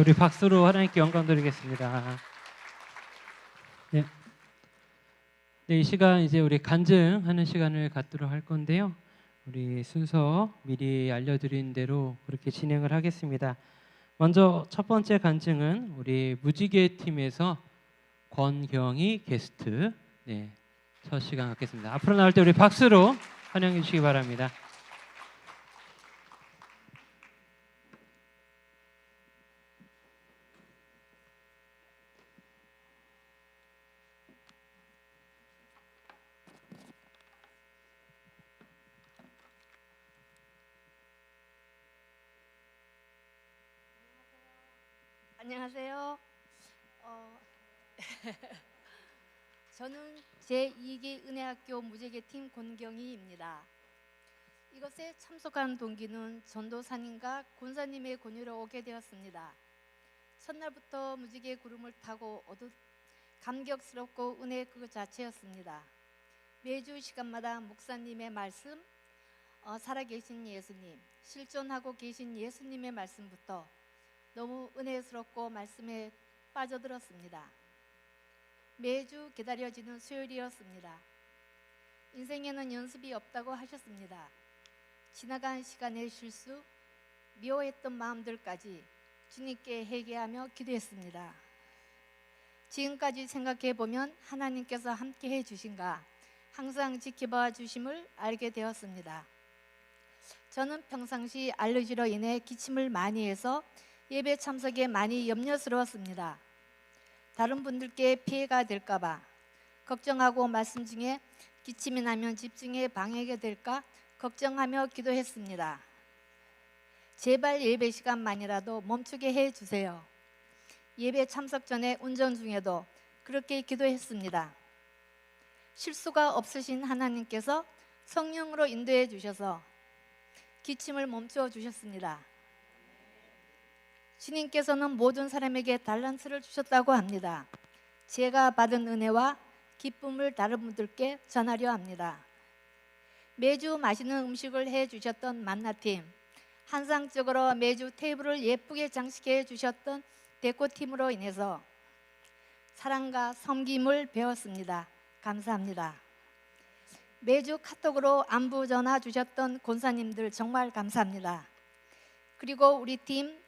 우리 박수로 하나님께 영광 드리겠습니다. 네. 네, 이 시간 이제 우리 간증하는 시간을 갖도록 할 건데요. 우리 순서 미리 알려드린 대로 그렇게 진행을 하겠습니다. 먼저 첫 번째 간증은 우리 무지개 팀에서 권경희 게스트 첫 시간 갖겠습니다. 앞으로 나올 때 우리 박수로 환영해 주시기 바랍니다. 안녕하세요. 저는 제2기 은혜학교 무지개팀 권경희입니다. 이것에 참석한 동기는 전도사님과 권사님의 권유로 오게 되었습니다. 첫날부터 무지개 구름을 타고 감격스럽고 은혜 그 자체였습니다. 매주 시간마다 목사님의 말씀, 살아계신 예수님, 실존하고 계신 예수님의 말씀부터 너무 은혜스럽고 말씀에 빠져들었습니다. 매주 기다려지는 수요일이었습니다. 인생에는 연습이 없다고 하셨습니다. 지나간 시간의 실수, 미워했던 마음들까지 주님께 회개하며 기도했습니다. 지금까지 생각해보면 하나님께서 함께해 주신가 항상 지켜봐 주심을 알게 되었습니다. 저는 평상시 알러지로 인해 기침을 많이 해서 예배 참석에 많이 염려스러웠습니다. 다른 분들께 피해가 될까봐 걱정하고 말씀 중에 기침이 나면 집중에 방해가 될까 걱정하며 기도했습니다. 제발 예배 시간만이라도 멈추게 해주세요. 예배 참석 전에 운전 중에도 그렇게 기도했습니다. 실수가 없으신 하나님께서 성령으로 인도해 주셔서 기침을 멈추어 주셨습니다. 주님께서는 모든 사람에게 달란트를 주셨다고 합니다. 제가 받은 은혜와 기쁨을 다른 분들께 전하려 합니다. 매주 맛있는 음식을 해주셨던 만나팀, 한상적으로 매주 테이블을 예쁘게 장식해 주셨던 데코팀으로 인해서 사랑과 섬김을 배웠습니다. 감사합니다. 매주 카톡으로 안부 전화 주셨던 권사님들 정말 감사합니다. 그리고 우리 팀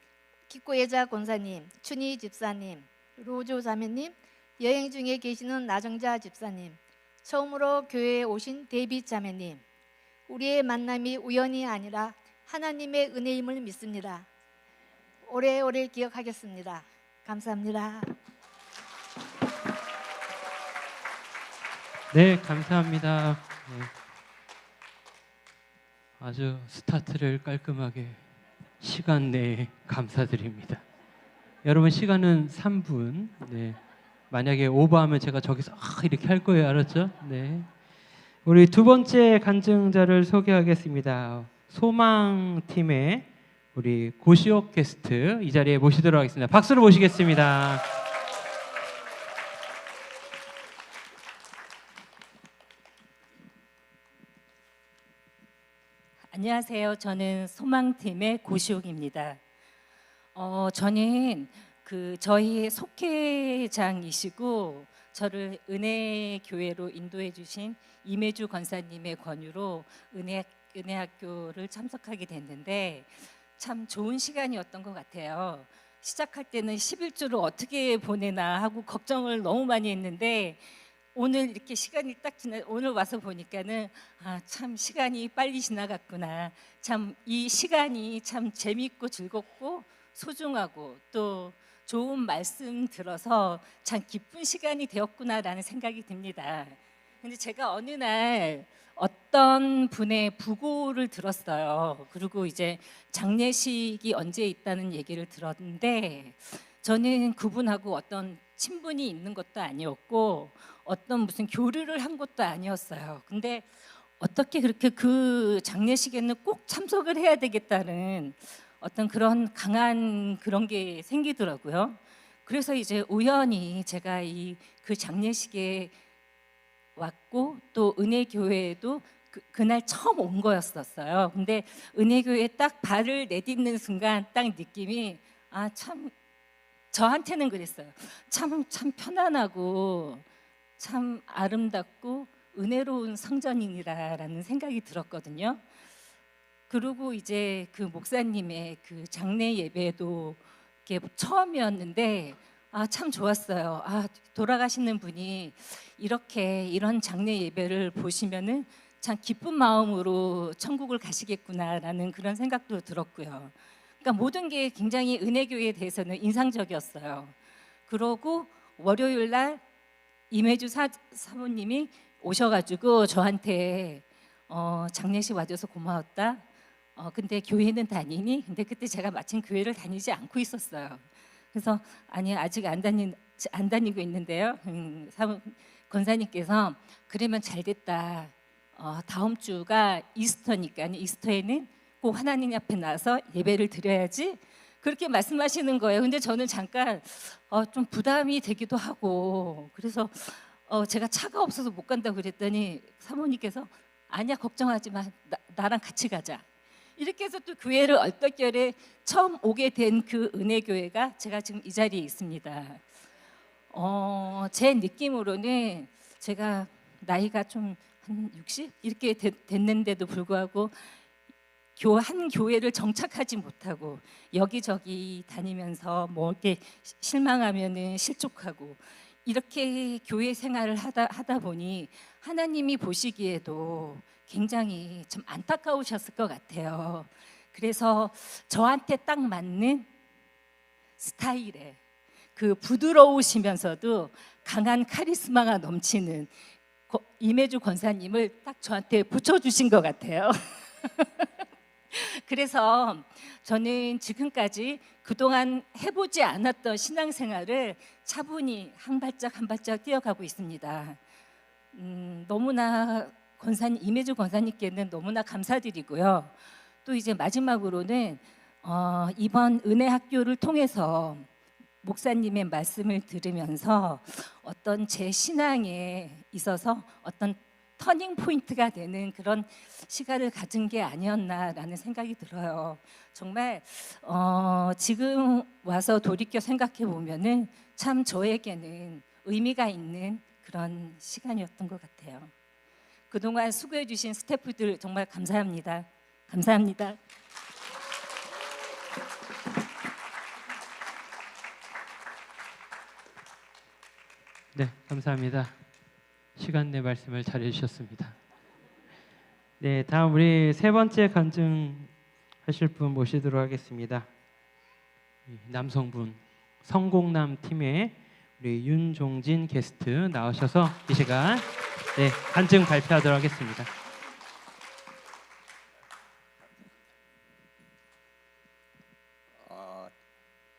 기꼬예자 권사님, 춘희 집사님, 로조 자매님, 여행 중에 계시는 나정자 집사님, 처음으로 교회에 오신 데이빗 자매님, 우리의 만남이 우연이 아니라 하나님의 은혜임을 믿습니다. 오래오래 기억하겠습니다. 감사합니다. 네, 감사합니다. 네. 아주 스타트를 깔끔하게 시간 내에 감사드립니다. 여러분 시간은 3분. 네. 만약에 오버하면 제가 저기서 이렇게 할 거예요. 알았죠? 네. 우리 두 번째 간증자를 소개하겠습니다. 소망팀의 우리 고시옥 게스트 이 자리에 모시도록 하겠습니다. 박수로 모시겠습니다. 안녕하세요. 저는 소망팀의 고시옥입니다. 저는 저희 속회장이시고 저를 은혜교회로 인도해 주신 임혜주 권사님의 권유로 은혜학교를 참석하게 됐는데 참 좋은 시간이었던 것 같아요. 시작할 때는 11주를 어떻게 보내나 하고 걱정을 너무 많이 했는데 오늘 이렇게 시간이 딱 오늘 와서 보니까는 참 시간이 빨리 지나갔구나. 참 이 시간이 참 재밌고 즐겁고 소중하고 또 좋은 말씀 들어서 참 기쁜 시간이 되었구나라는 생각이 듭니다. 근데 제가 어느 날 어떤 분의 부고를 들었어요. 그리고 이제 장례식이 언제 있다는 얘기를 들었는데 저는 그분하고 어떤 친분이 있는 것도 아니었고 어떤 무슨 교류를 한 것도 아니었어요. 근데 어떻게 그렇게 그 장례식에는 꼭 참석을 해야 되겠다는 어떤 그런 강한 그런 게 생기더라고요. 그래서 이제 우연히 제가 그 장례식에 왔고 또 은혜교회에도 그날 처음 온 거였었어요. 근데 은혜교회에 딱 발을 내딛는 순간 딱 느낌이 참 저한테는 그랬어요. 참 편안하고 참 아름답고 은혜로운 성전이라는 생각이 들었거든요. 그리고 이제 그 목사님의 그 장례 예배도 이렇게 처음이었는데 참 좋았어요. 돌아가시는 분이 이런 장례 예배를 보시면은 참 기쁜 마음으로 천국을 가시겠구나라는 그런 생각도 들었고요. 그러니까 모든 게 굉장히 은혜교회에 대해서는 인상적이었어요. 그러고 월요일 날 임혜주 사모님이 오셔가지고 저한테 장례식 와줘서 고마웠다. 근데 교회는 다니니? 근데 그때 제가 마침 교회를 다니지 않고 있었어요. 그래서 아니 아직 안 다니고 있는데요. 권사님께서 그러면 잘 됐다. 다음 주가 이스터니까 이스터에는 꼭 하나님 앞에 나서 예배를 드려야지. 그렇게 말씀하시는 거예요. 근데 저는 잠깐 좀 부담이 되기도 하고 그래서 제가 차가 없어서 못 간다고 그랬더니 사모님께서 아니야 걱정하지 마. 나랑 같이 가자. 이렇게 해서 또 교회를 얼떨결에 처음 오게 된 그 은혜교회가 제가 지금 이 자리에 있습니다. 제 느낌으로는 제가 나이가 좀 한 60 이렇게 됐는데도 불구하고 한 교회를 정착하지 못하고 여기저기 다니면서 뭐 이렇게 실망하면은 실족하고 이렇게 교회 생활을 하다 보니 하나님이 보시기에도 굉장히 좀 안타까우셨을 것 같아요. 그래서 저한테 딱 맞는 스타일의 그 부드러우시면서도 강한 카리스마가 넘치는 임혜주 권사님을 딱 저한테 붙여주신 것 같아요. 그래서 저는 지금까지 그동안 해보지 않았던 신앙생활을 차분히 한 발짝 뛰어가고 있습니다. 너무나 임혜주 권사님께는 너무나 감사드리고요. 또 이제 마지막으로는 이번 은혜학교를 통해서 목사님의 말씀을 들으면서 어떤 제 신앙에 있어서 어떤 터닝 포인트가 되는 그런 시간을 가진 게 아니었나라는 생각이 들어요. 정말 지금 와서 돌이켜 생각해 보면은 참 저에게는 의미가 있는 그런 시간이었던 것 같아요. 그동안 수고해 주신 스태프들 정말 감사합니다. 감사합니다. 네, 감사합니다. 시간 내 말씀을 잘 해주셨습니다. 네, 다음 우리 세 번째 간증하실 분 모시도록 하겠습니다. 남성분 성공남 팀의 우리 윤종진 게스트 나오셔서 이 시간 간증 발표하도록 하겠습니다.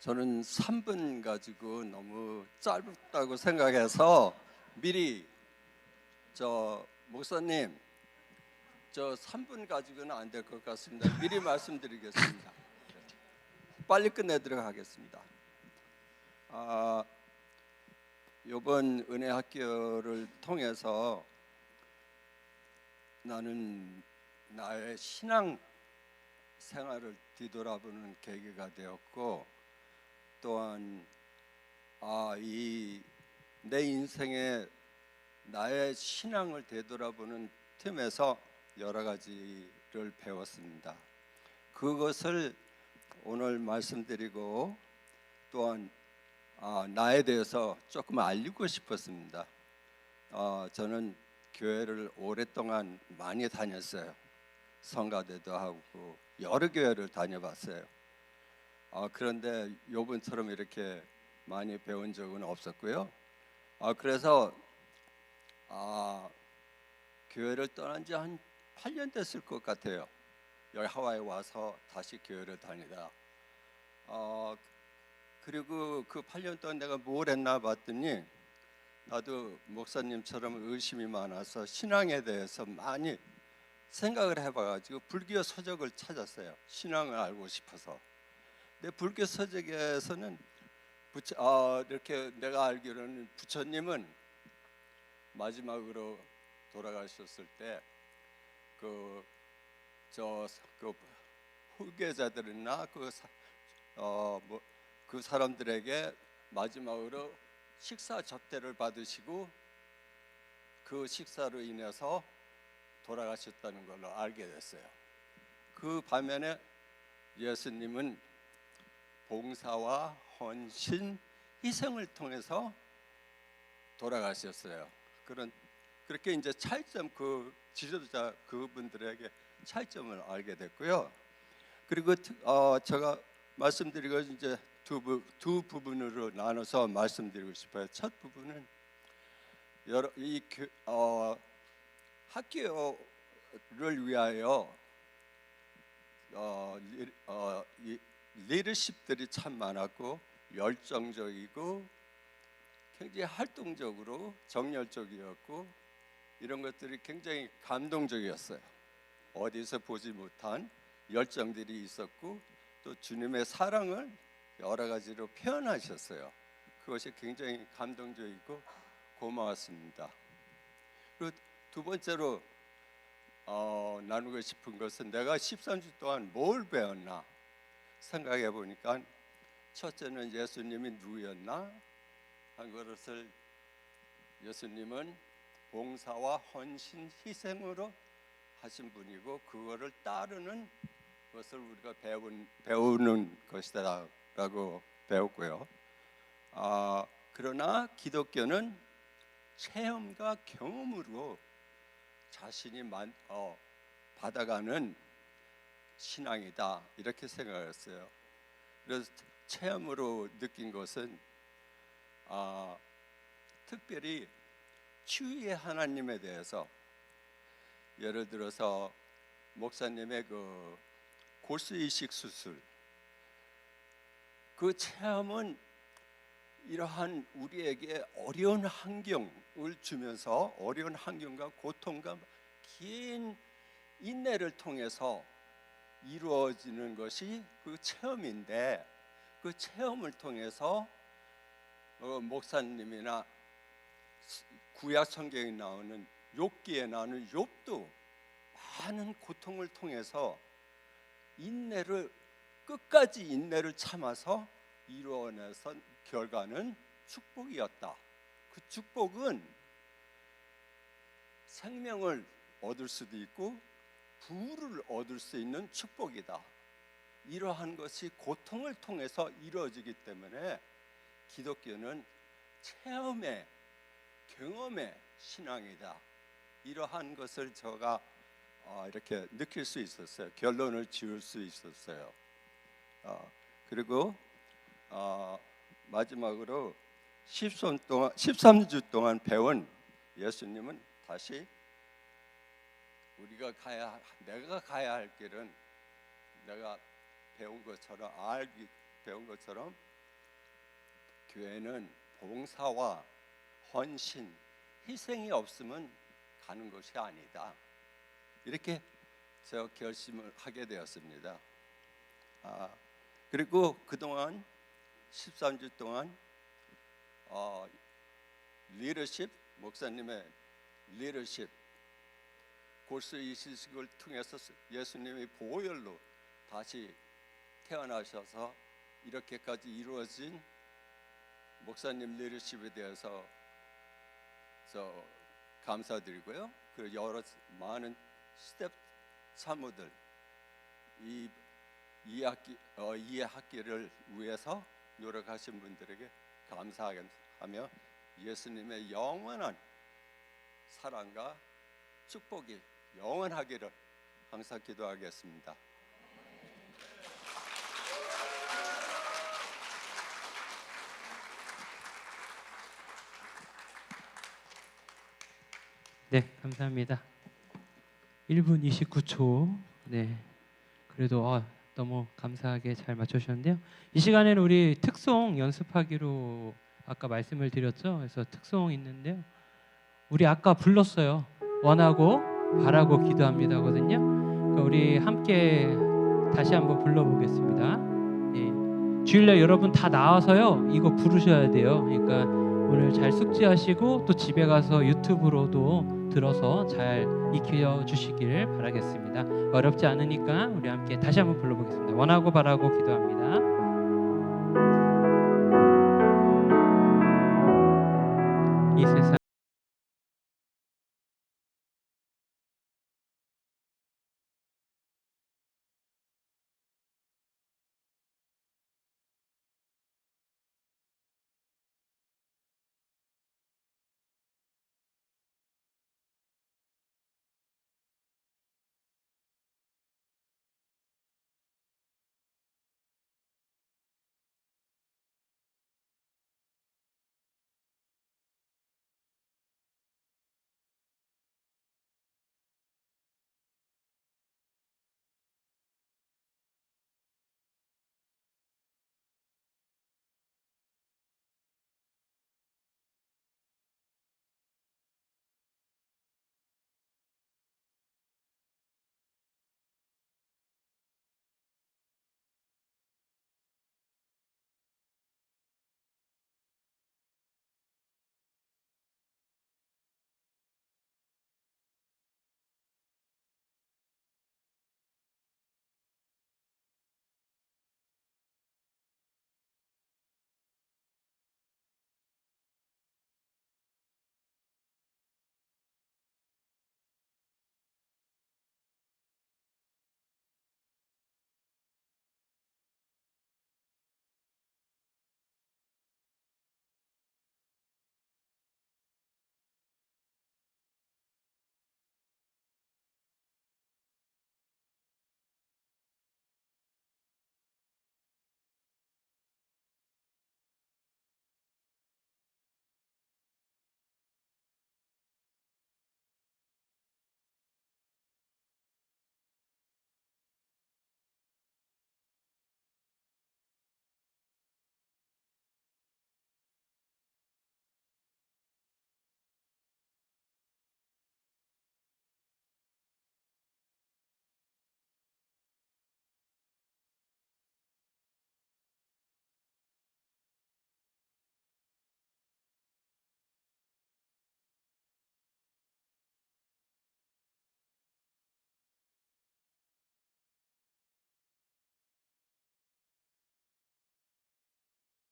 저는 3분 가지고 너무 짧다고 생각해서 미리 목사님 3분 가지고는 안 될 것 같습니다. 미리 말씀드리겠습니다. 빨리 끝내도록 하겠습니다. 이번 은혜학교를 통해서 나는 나의 신앙 생활을 뒤돌아보는 계기가 되었고 또한 내 인생에 나의 신앙을 되돌아보는 틈에서 여러 가지를 배웠습니다. 그것을 오늘 말씀드리고 또한 나에 대해서 조금 알리고 싶었습니다. 저는 교회를 오랫동안 많이 다녔어요. 성가대도 하고 여러 교회를 다녀봤어요. 그런데 요번처럼 이렇게 많이 배운 적은 없었고요. 그래서 교회를 떠난 지 한 8년 됐을 것 같아요. 여기 하와이에 와서 다시 교회를 다니다. 그리고 그 8년 동안 내가 뭘 했나 봤더니 나도 목사님처럼 의심이 많아서 신앙에 대해서 많이 생각을 해봐가지고 불교 서적을 찾았어요. 신앙을 알고 싶어서. 근데 불교 서적에서는 이렇게 내가 알기로는 부처님은 마지막으로 돌아가셨을 때 그 후계자들이나 그 사람들에게 마지막으로 식사 접대를 받으시고 그 식사로 인해서 돌아가셨다는 걸로 알게 됐어요. 그 반면에 예수님은 봉사와 헌신, 희생을 통해서 돌아가셨어요. 그렇게 이제 차이점, 그 지도자 그분들에게 차이점을 알게 됐고요. 그리고 제가 말씀드리고 이제 두 부분으로 나눠서 말씀드리고 싶어요. 첫 부분은 학교를 위하여 리더십들이 참 많았고 열정적이고 굉장히 활동적으로 정열적이었고 이런 것들이 굉장히 감동적이었어요. 어디서 보지 못한 열정들이 있었고 또 주님의 사랑을 여러 가지로 표현하셨어요. 그것이 굉장히 감동적이고 고마웠습니다. 그리고 두 번째로 나누고 싶은 것은 내가 13주 동안 뭘 배웠나 생각해 보니까 첫째는 예수님이 누구였나 한 것을 예수님은 봉사와 헌신, 희생으로 하신 분이고 그거를 따르는 것을 우리가 배우는 것이다라고 배웠고요. 그러나 기독교는 체험과 경험으로 자신이 받아가는 신앙이다 이렇게 생각했어요. 그래서 체험으로 느낀 것은 특별히 추위의 하나님에 대해서 예를 들어서 목사님의 그 골수 이식 수술 그 체험은 이러한 우리에게 어려운 환경을 주면서 어려운 환경과 고통과 긴 인내를 통해서 이루어지는 것이 그 체험인데 그 체험을 통해서 목사님이나 구약 성경에 나오는 욥기에 나오는 욥도 많은 고통을 통해서 끝까지 인내를 참아서 이루어내선 결과는 축복이었다. 그 축복은 생명을 얻을 수도 있고 부를 얻을 수 있는 축복이다. 이러한 것이 고통을 통해서 이루어지기 때문에 기독교는 체험의 경험의 신앙이다. 이러한 것을 제가 이렇게 느낄 수 있었어요. 결론을 지을 수 있었어요. 그리고 마지막으로 13주 동안 배운 예수님은 다시 내가 가야 할 길은 내가 배운 것처럼 교회는 봉사와 헌신, 희생이 없으면 가는 것이 아니다. 이렇게 제가 결심을 하게 되었습니다. 그리고 그동안 13주 동안 리더십, 목사님의 리더십, 골수 이식을 통해서 예수님의 보혈로 다시 태어나셔서 이렇게까지 이루어진 목사님 리더십에 대해서 감사드리고요. 그 여러 많은 스텝 사모들 이해하기를 위해서 노력하신 분들에게 감사하며 예수님의 영원한 사랑과 축복이 영원하기를 항상 기도하겠습니다. 네, 감사합니다. 1분 29초. 네, 그래도 너무 감사하게 잘 맞춰주셨는데요. 이 시간에는 우리 특송 연습하기로 아까 말씀을 드렸죠. 그래서 특송 있는데요. 우리 아까 불렀어요. 원하고 바라고 기도합니다거든요. 그러니까 우리 함께 다시 한번 불러보겠습니다. 네. 주일날 여러분 다 나와서요. 이거 부르셔야 돼요. 그러니까 오늘 잘 숙지하시고 또 집에 가서 유튜브로도 들어서 잘 익혀 주시길 바라겠습니다. 어렵지 않으니까 우리 함께 다시 한번 불러보겠습니다. 원하고 바라고 기도합니다. 이 세상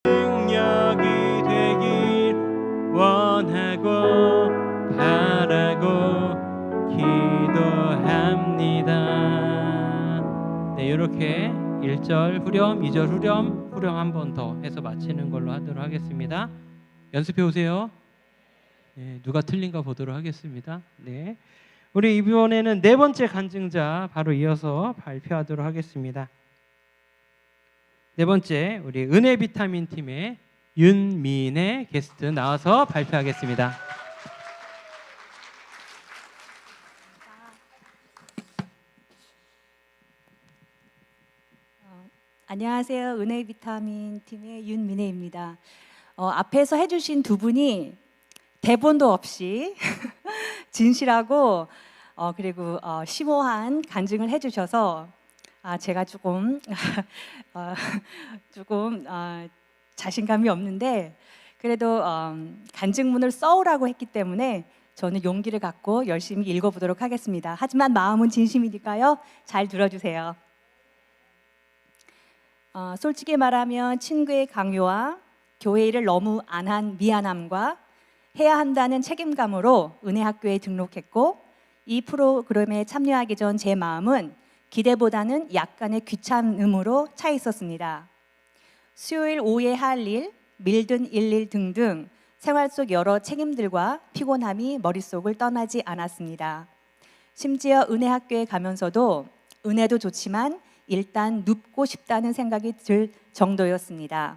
능력이 되길 원하고 바라고 기도합니다. 네, 이렇게 1절 후렴, 2절 후렴, 후렴 한 번 더 해서 마치는 걸로 하도록 하겠습니다. 연습해 오세요. 네, 누가 틀린가 보도록 하겠습니다. 네, 우리 이번에는 네 번째 간증자 바로 이어서 발표하도록 하겠습니다. 네 번째, 우리 은혜 비타민 팀의 윤민혜 게스트 나와서 발표하겠습니다. 안녕하세요. 은혜 비타민 팀의 윤민혜입니다. 앞에서 해주신 두 분이 대본도 없이 진실하고 그리고 심오한 간증을 해주셔서 제가 조금 자신감이 없는데 그래도 간증문을 써오라고 했기 때문에 저는 용기를 갖고 열심히 읽어보도록 하겠습니다. 하지만 마음은 진심이니까요. 잘 들어주세요. 솔직히 말하면 친구의 강요와 교회 일을 너무 안 한 미안함과 해야 한다는 책임감으로 은혜학교에 등록했고 이 프로그램에 참여하기 전 제 마음은 기대보다는 약간의 귀찮음으로 차 있었습니다. 수요일 오후에 할 일, 밀든 일일 등등 생활 속 여러 책임들과 피곤함이 머릿속을 떠나지 않았습니다. 심지어 은혜학교에 가면서도 은혜도 좋지만 일단 눕고 싶다는 생각이 들 정도였습니다.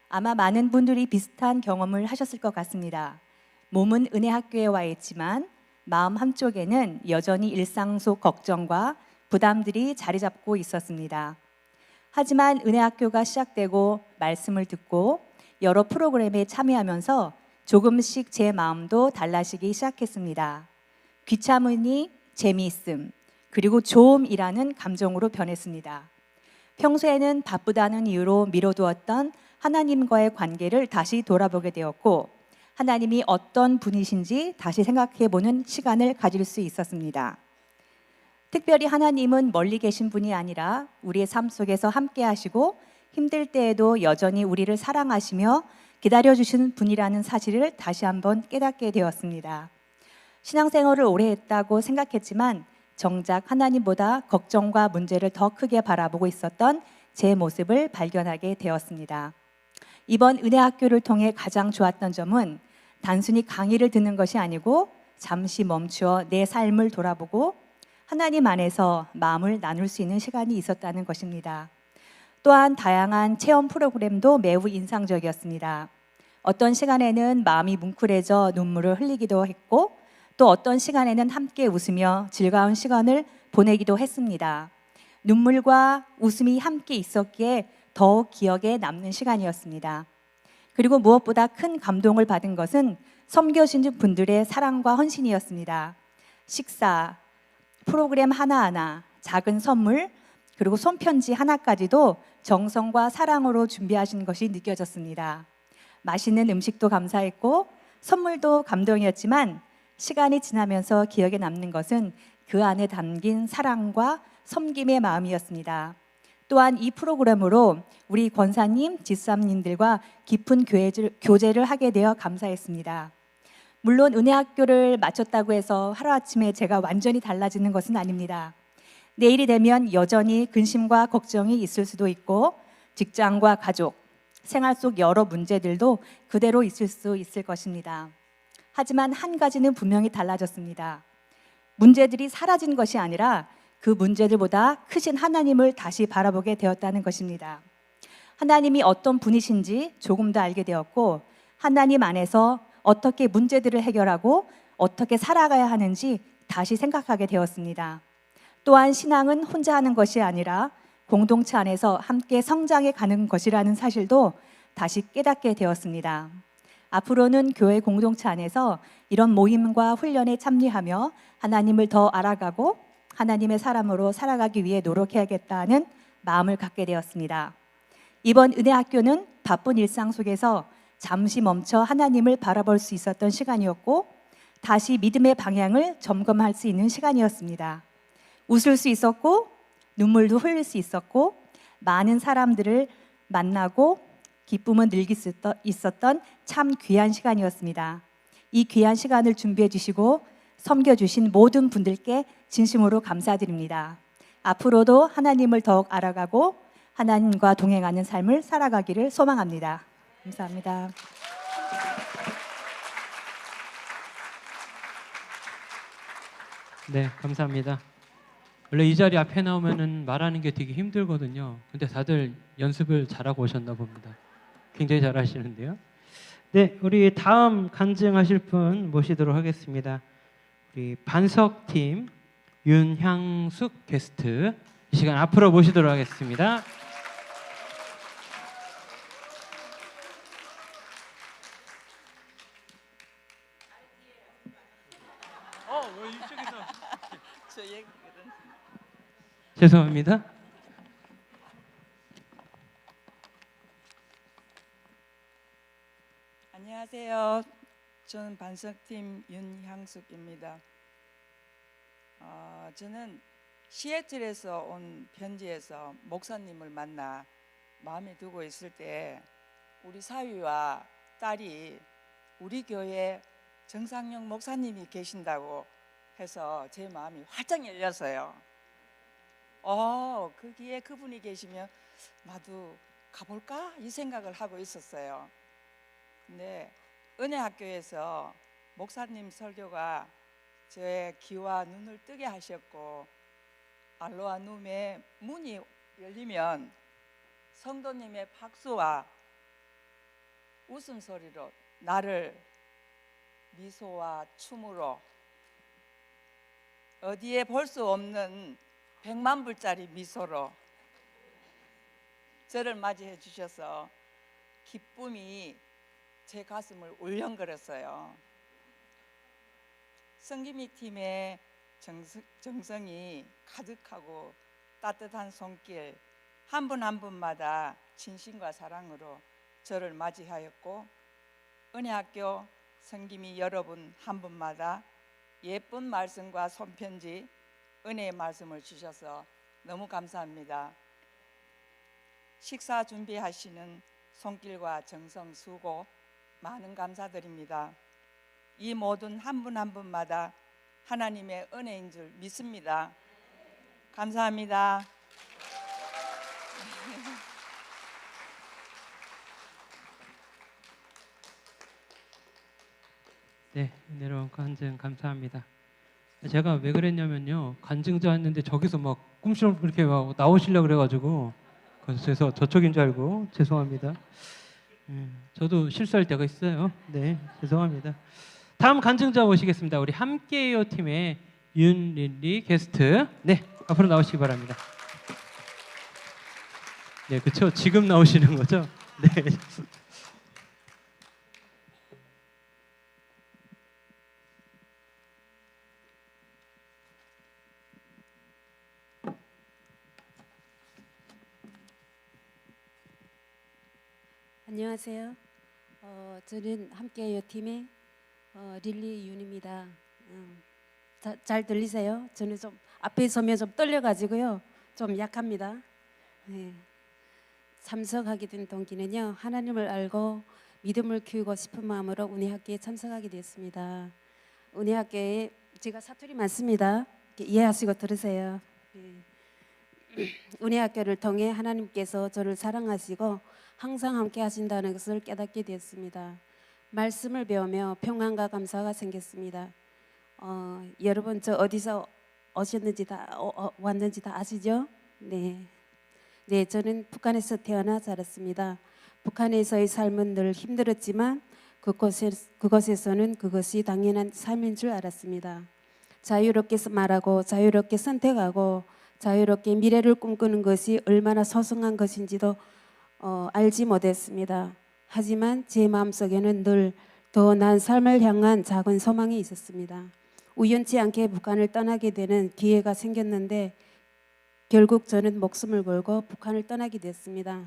아마 많은 분들이 비슷한 경험을 하셨을 것 같습니다. 몸은 은혜학교에 와 있지만 마음 한쪽에는 여전히 일상 속 걱정과 부담들이 자리 잡고 있었습니다. 하지만 은혜학교가 시작되고 말씀을 듣고 여러 프로그램에 참여하면서 조금씩 제 마음도 달라지기 시작했습니다. 귀찮으니 재미있음, 그리고 좋음이라는 감정으로 변했습니다. 평소에는 바쁘다는 이유로 미뤄두었던 하나님과의 관계를 다시 돌아보게 되었고 하나님이 어떤 분이신지 다시 생각해보는 시간을 가질 수 있었습니다. 특별히 하나님은 멀리 계신 분이 아니라 우리의 삶 속에서 함께 하시고 힘들 때에도 여전히 우리를 사랑하시며 기다려주신 분이라는 사실을 다시 한번 깨닫게 되었습니다. 신앙생활을 오래 했다고 생각했지만 정작 하나님보다 걱정과 문제를 더 크게 바라보고 있었던 제 모습을 발견하게 되었습니다. 이번 은혜학교를 통해 가장 좋았던 점은 단순히 강의를 듣는 것이 아니고 잠시 멈추어 내 삶을 돌아보고 하나님 안에서 마음을 나눌 수 있는 시간이 있었다는 것입니다. 또한 다양한 체험 프로그램도 매우 인상적이었습니다. 어떤 시간에는 마음이 뭉클해져 눈물을 흘리기도 했고 또 어떤 시간에는 함께 웃으며 즐거운 시간을 보내기도 했습니다. 눈물과 웃음이 함께 있었기에 더욱 기억에 남는 시간이었습니다. 그리고 무엇보다 큰 감동을 받은 것은 섬겨주신 분들의 사랑과 헌신이었습니다. 식사, 프로그램 하나하나, 작은 선물, 그리고 손편지 하나까지도 정성과 사랑으로 준비하신 것이 느껴졌습니다. 맛있는 음식도 감사했고 선물도 감동이었지만 시간이 지나면서 기억에 남는 것은 그 안에 담긴 사랑과 섬김의 마음이었습니다. 또한 이 프로그램으로 우리 권사님, 집사님들과 깊은 교제를 하게 되어 감사했습니다. 물론 은혜학교를 마쳤다고 해서 하루아침에 제가 완전히 달라지는 것은 아닙니다. 내일이 되면 여전히 근심과 걱정이 있을 수도 있고 직장과 가족, 생활 속 여러 문제들도 그대로 있을 수 있을 것입니다. 하지만 한 가지는 분명히 달라졌습니다. 문제들이 사라진 것이 아니라 그 문제들보다 크신 하나님을 다시 바라보게 되었다는 것입니다. 하나님이 어떤 분이신지 조금 더 알게 되었고 하나님 안에서 어떻게 문제들을 해결하고 어떻게 살아가야 하는지 다시 생각하게 되었습니다. 또한 신앙은 혼자 하는 것이 아니라 공동체 안에서 함께 성장해 가는 것이라는 사실도 다시 깨닫게 되었습니다. 앞으로는 교회 공동체 안에서 이런 모임과 훈련에 참여하며 하나님을 더 알아가고 하나님의 사람으로 살아가기 위해 노력해야겠다는 마음을 갖게 되었습니다. 이번 은혜학교는 바쁜 일상 속에서 잠시 멈춰 하나님을 바라볼 수 있었던 시간이었고 다시 믿음의 방향을 점검할 수 있는 시간이었습니다. 웃을 수 있었고 눈물도 흘릴 수 있었고 많은 사람들을 만나고 기쁨을 늘릴 수 있었던 참 귀한 시간이었습니다. 이 귀한 시간을 준비해 주시고 섬겨주신 모든 분들께 진심으로 감사드립니다. 앞으로도 하나님을 더욱 알아가고 하나님과 동행하는 삶을 살아가기를 소망합니다. 감사합니다. 네, 감사합니다. 원래 이 자리 앞에 나오면은 말하는 게 되게 힘들거든요. 근데 다들 연습을 잘하고 오셨나 봅니다. 굉장히 잘하시는데요. 네, 우리 다음 간증하실 분 모시도록 하겠습니다. 우리 반석팀 윤향숙 게스트 이 시간 앞으로 모시도록 하겠습니다. 왜 이쪽에서? 저 얘기거든. 죄송합니다. 안녕하세요. 저는 반석팀 윤향숙입니다. 저는 시애틀에서 온 편지에서 목사님을 만나 마음에 두고 있을 때 우리 사위와 딸이 우리 교회 정상용 목사님이 계신다고 해서 제 마음이 활짝 열렸어요. 거기에 그분이 계시면 나도 가볼까? 이 생각을 하고 있었어요. 근데 은혜학교에서 목사님 설교가 저의 귀와 눈을 뜨게 하셨고 알로아 눔의 문이 열리면 성도님의 박수와 웃음소리로 나를 미소와 춤으로 어디에 볼 수 없는 100만 불짜리 미소로 저를 맞이해 주셔서 기쁨이 제 가슴을 울렁거렸어요. 성기미 팀의 정성이 가득하고 따뜻한 손길 한 분 한 분마다 진심과 사랑으로 저를 맞이하였고 은혜학교 성기미 여러분 한 분마다 예쁜 말씀과 손편지 은혜의 말씀을 주셔서 너무 감사합니다. 식사 준비하시는 손길과 정성 수고 많은 감사드립니다. 이 모든 한 분 한 분마다 하나님의 은혜인 줄 믿습니다. 감사합니다. 네, 은혜로운 간증 감사합니다. 제가 왜 그랬냐면요, 간증자 했는데 저기서 막 꿈처럼 그렇게 막 나오시려고 그래가지고 그래서 저쪽인 줄 알고 죄송합니다. 저도 실수할 때가 있어요. 네, 죄송합니다. 다음 간증자 모시겠습니다. 우리 함께해요 팀의 윤린리 게스트. 네, 앞으로 나오시기 바랍니다. 네, 그렇죠. 지금 나오시는 거죠? 네. 안녕하세요. 저는 함께해요 팀의 릴리 윤입니다. 잘 들리세요? 저는 좀 앞에 서면 좀 떨려가지고요, 좀 약합니다. 네. 참석하게 된 동기는요, 하나님을 알고 믿음을 키우고 싶은 마음으로 은혜학교에 참석하게 됐습니다. 은혜학교에 제가 사투리 많습니다. 이해하시고 들으세요. 네. 은혜학교를 통해 하나님께서 저를 사랑하시고 항상 함께 하신다는 것을 깨닫게 되었습니다. 말씀을 배우며 평안과 감사가 생겼습니다. 여러분 저 어디서 오셨는지 왔는지 다 아시죠? 네. 네, 저는 북한에서 태어나 자랐습니다. 북한에서의 삶은 늘 힘들었지만 그곳에서는 그것이 당연한 삶인 줄 알았습니다. 자유롭게 말하고 자유롭게 선택하고 자유롭게 미래를 꿈꾸는 것이 얼마나 소중한 것인지도 알지 못했습니다. 하지만 제 마음속에는 늘 더 나은 삶을 향한 작은 소망이 있었습니다. 우연치 않게 북한을 떠나게 되는 기회가 생겼는데 결국 저는 목숨을 걸고 북한을 떠나게 됐습니다.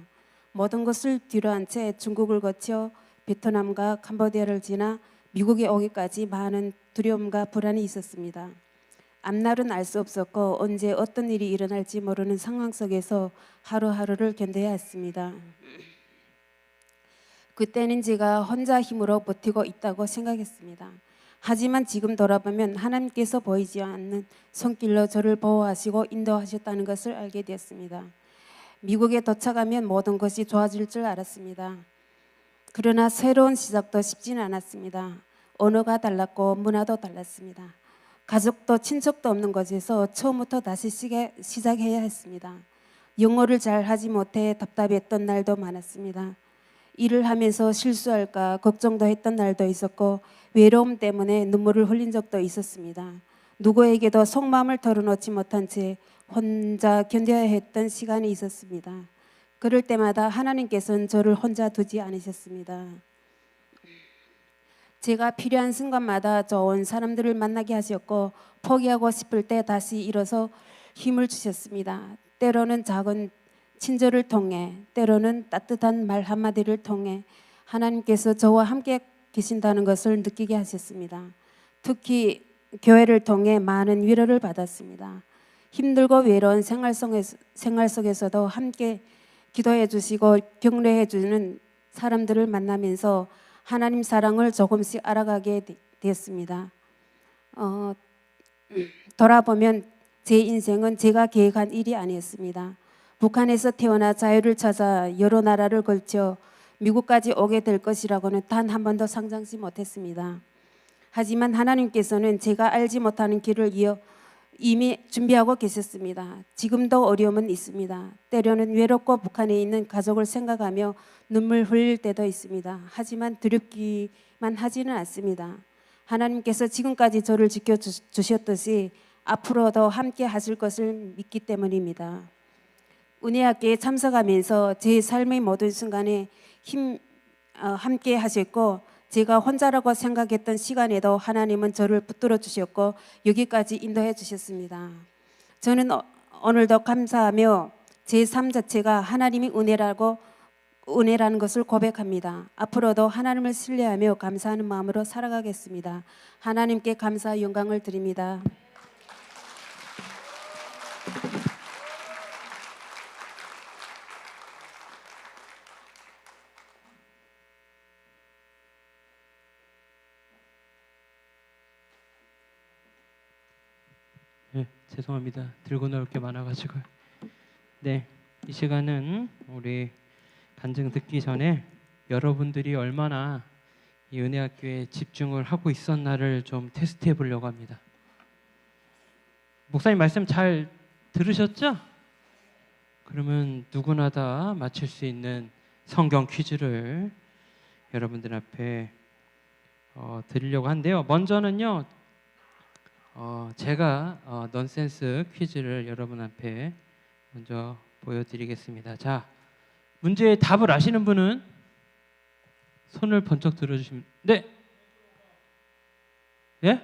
모든 것을 뒤로한 채 중국을 거쳐 베트남과 캄보디아를 지나 미국에 오기까지 많은 두려움과 불안이 있었습니다. 앞날은 알 수 없었고 언제 어떤 일이 일어날지 모르는 상황 속에서 하루하루를 견뎌야 했습니다. 그때는 제가 혼자 힘으로 버티고 있다고 생각했습니다. 하지만 지금 돌아보면 하나님께서 보이지 않는 손길로 저를 보호하시고 인도하셨다는 것을 알게 되었습니다. 미국에 도착하면 모든 것이 좋아질 줄 알았습니다. 그러나 새로운 시작도 쉽지는 않았습니다. 언어가 달랐고 문화도 달랐습니다. 가족도 친척도 없는 곳에서 처음부터 다시 시작해야 했습니다. 영어를 잘 하지 못해 답답했던 날도 많았습니다. 일을 하면서 실수할까 걱정도 했던 날도 있었고 외로움 때문에 눈물을 흘린 적도 있었습니다. 누구에게도 속마음을 털어놓지 못한 채 혼자 견뎌야 했던 시간이 있었습니다. 그럴 때마다 하나님께서는 저를 혼자 두지 않으셨습니다. 제가 필요한 순간마다 좋은 사람들을 만나게 하셨고 포기하고 싶을 때 다시 일어서 힘을 주셨습니다. 때로는 작은 친절을 통해, 때로는 따뜻한 말 한마디를 통해 하나님께서 저와 함께 계신다는 것을 느끼게 하셨습니다. 특히 교회를 통해 많은 위로를 받았습니다. 힘들고 외로운 생활 속에서도 함께 기도해 주시고 격려해 주는 사람들을 만나면서 하나님 사랑을 조금씩 알아가게 되었습니다. 돌아보면 제 인생은 제가 계획한 일이 아니었습니다. 북한에서 태어나 자유를 찾아 여러 나라를 걸쳐 미국까지 오게 될 것이라고는 단 한 번도 상상치 못했습니다. 하지만 하나님께서는 제가 알지 못하는 길을 이미 준비하고 계셨습니다. 지금도 어려움은 있습니다. 때로는 외롭고 북한에 있는 가족을 생각하며 눈물 흘릴 때도 있습니다. 하지만 두렵기만 하지는 않습니다. 하나님께서 지금까지 저를 지켜주셨듯이 앞으로도 함께 하실 것을 믿기 때문입니다. 은혜학교에 참석하면서 제 삶의 모든 순간에 함께 하셨고 제가 혼자라고 생각했던 시간에도 하나님은 저를 붙들어 주셨고 여기까지 인도해 주셨습니다. 저는 오늘도 감사하며 제 삶 자체가 하나님의 은혜라는 것을 고백합니다. 앞으로도 하나님을 신뢰하며 감사하는 마음으로 살아가겠습니다. 하나님께 감사 영광을 드립니다. 네, 죄송합니다. 들고 나올 게 많아가지고. 네, 이 시간은 우리 간증 듣기 전에 여러분들이 얼마나 이 은혜학교에 집중을 하고 있었나를 좀 테스트해 보려고 합니다. 목사님 말씀 잘 들으셨죠? 그러면 누구나 다 맞출 수 있는 성경 퀴즈를 여러분들 앞에 드리려고 한데요. 먼저는요, 제가 넌센스 퀴즈를 여러분 앞에 먼저 보여드리겠습니다. 자, 문제의 답을 아시는 분은 손을 번쩍 들어주시면. 네. 예?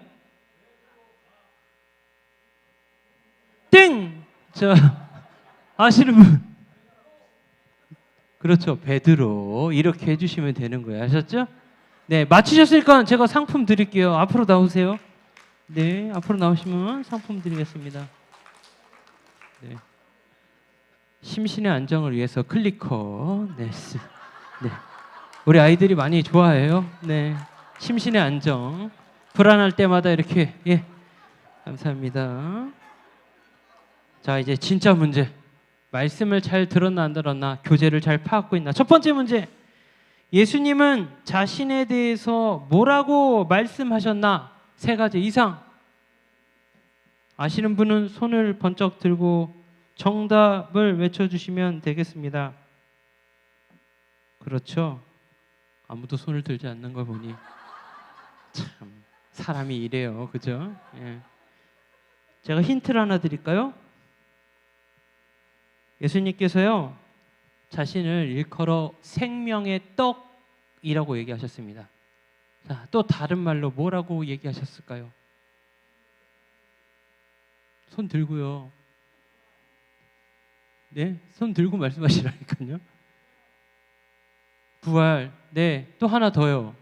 땡! 자, 아시는 분? 그렇죠. 베드로. 이렇게 해주시면 되는 거예요. 아셨죠? 네, 맞추셨으니까 제가 상품 드릴게요. 앞으로 나오세요. 네, 앞으로 나오시면 상품 드리겠습니다. 네. 심신의 안정을 위해서 클리커. 네, 네. 우리 아이들이 많이 좋아해요. 네, 심신의 안정. 불안할 때마다 이렇게. 예, 감사합니다. 자, 이제 진짜 문제. 말씀을 잘 들었나 안 들었나, 교재를 잘 파악하고 있나. 첫 번째 문제. 예수님은 자신에 대해서 뭐라고 말씀하셨나? 3가지 이상. 아시는 분은 손을 번쩍 들고 정답을 외쳐주시면 되겠습니다. 그렇죠. 아무도 손을 들지 않는 걸 보니 참 사람이 이래요. 그죠? 예. 제가 힌트를 하나 드릴까요? 예수님께서요, 자신을 일컬어 생명의 떡이라고 얘기하셨습니다. 자, 또 다른 말로 뭐라고 얘기하셨을까요? 손 들고요. 네, 손 들고 말씀하시라니까요. 부활. 네, 또 하나 더요.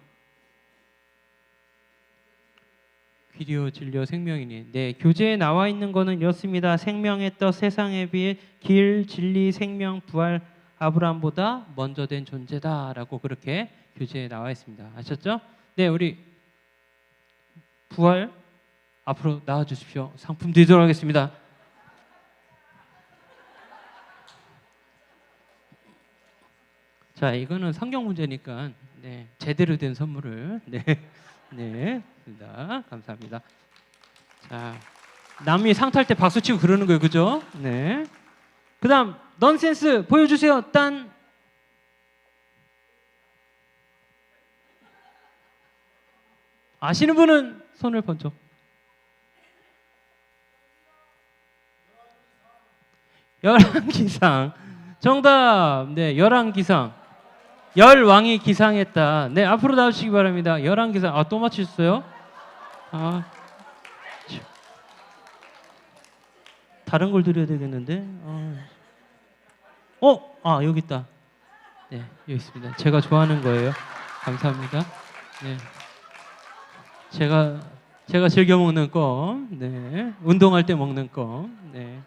길이요 진리요 생명이니. 네, 교재에 나와 있는 거는 이렇습니다. 생명의 떡, 세상에 비해 길, 진리, 생명, 부활, 아브라함보다 먼저 된 존재다라고 그렇게 교재에 나와 있습니다. 아셨죠? 네, 우리 부활 앞으로 나와 주십시오. 상품 드리도록 하겠습니다. 자, 이거는 성경 문제니까 네, 제대로 된 선물을 네, 감사합니다. 자, 남이 상 탈 때 박수 치고 그러는 거예요, 그죠? 네. 그다음 넌센스 보여주세요. 딴. 아시는 분은 손을 번쩍. 열왕기상. 정답. 네, 열왕기상. 열왕이 기상했다. 네, 앞으로 나오시기 바랍니다. 열왕기상. 아, 또 맞추셨어요? 아, 다른 걸 드려야 되겠는데. 여기 있다. 네, 여기 있습니다. 제가 좋아하는 거예요. 감사합니다. 네, 제가 즐겨 먹는 껌. 네, 운동할 때 먹는 껌. 네.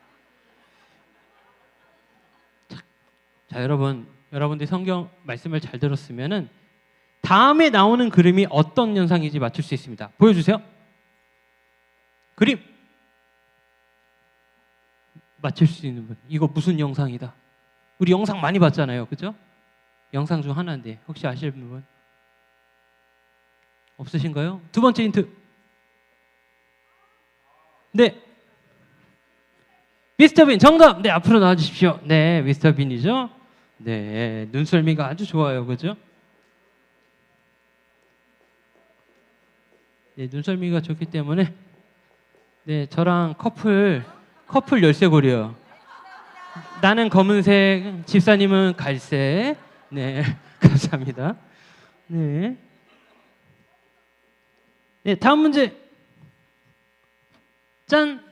자, 여러분들이 성경 말씀을 잘 들었으면은 다음에 나오는 그림이 어떤 현상인지 맞출 수 있습니다. 보여주세요. 그림. 맞출 수 있는 분. 이거 무슨 영상이다. 우리 영상 많이 봤잖아요, 그죠? 영상 중 하나인데 혹시 아시는 분 없으신가요? 두 번째 힌트. 네, 미스터 빈. 정답. 네, 앞으로 나와주십시오. 네, 미스터 빈이죠. 네, 눈썰미가 아주 좋아요, 그죠? 네, 눈썰미가 좋기 때문에 네, 저랑 커플 열쇠고리요. 나는 검은색, 집사님은 갈색. 네, 감사합니다. 네, 네, 다음 문제. 짠.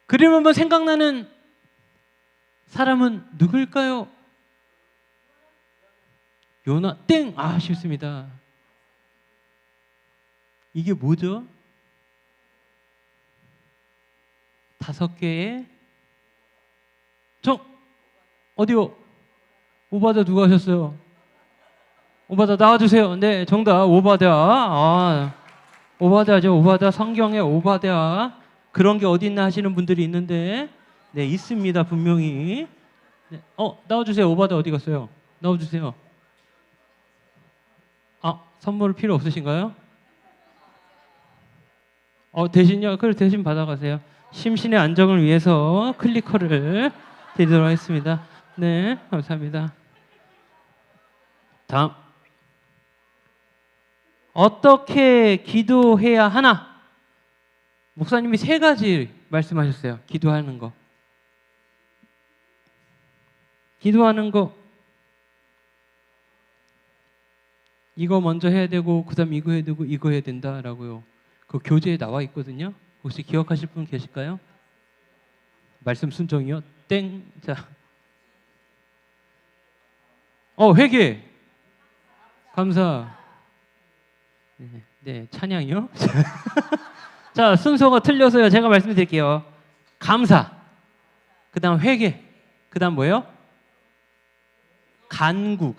그림 한번 생각나는 사람은 누굴까요? 요나. 땡. 아, 쉽습니다. 이게 뭐죠? 5개의 어디요? 오바다 누가 하셨어요? 오바다 나와주세요. 네, 정답 오바다. 오바다죠. 오바다. 성경의 오바다. 그런 게 어디 있나 하시는 분들이 있는데 네, 있습니다. 분명히. 네. 나와주세요. 오바다 어디 갔어요? 나와주세요. 선물 필요 없으신가요? 대신요? 그래, 대신 받아가세요. 심신의 안정을 위해서 클리커를 드리도록 하겠습니다. 네, 감사합니다. 다음. 어떻게 기도해야 하나? 목사님이 3가지 말씀하셨어요. 기도하는 거. 기도하는 거. 이거 먼저 해야 되고 그다음 이거 해야 되고 이거 해야 된다라고요. 그 교재에 나와 있거든요. 혹시 기억하실 분 계실까요? 말씀 순종이요? 땡. 자. 회개. 감사. 네, 찬양이요? 자, 순서가 틀려서요. 제가 말씀드릴게요. 감사. 그다음 회개. 그다음 뭐예요? 간구.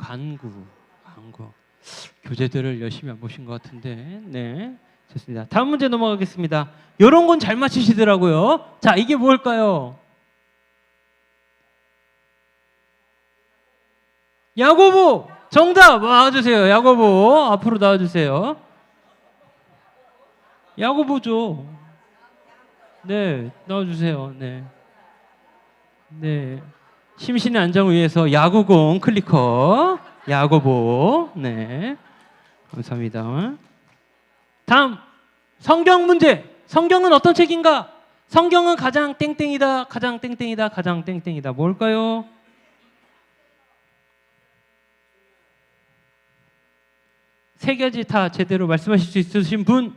교재들을 열심히 안 보신 것 같은데. 네, 좋습니다. 다음 문제 넘어가겠습니다. 이런 건 잘 맞히시더라고요. 자, 이게 뭘까요? 야고보. 정답 나와주세요. 야고보 앞으로 나와주세요. 야고보죠. 네, 나와주세요. 네. 네. 심신의 안정을 위해서 야구공 클리커. 야고보. 네. 감사합니다. 다음 성경 문제. 성경은 어떤 책인가? 성경은 가장 땡땡이다. 가장 땡땡이다. 가장 땡땡이다. 뭘까요? 세 가지 다 제대로 말씀하실 수 있으신 분?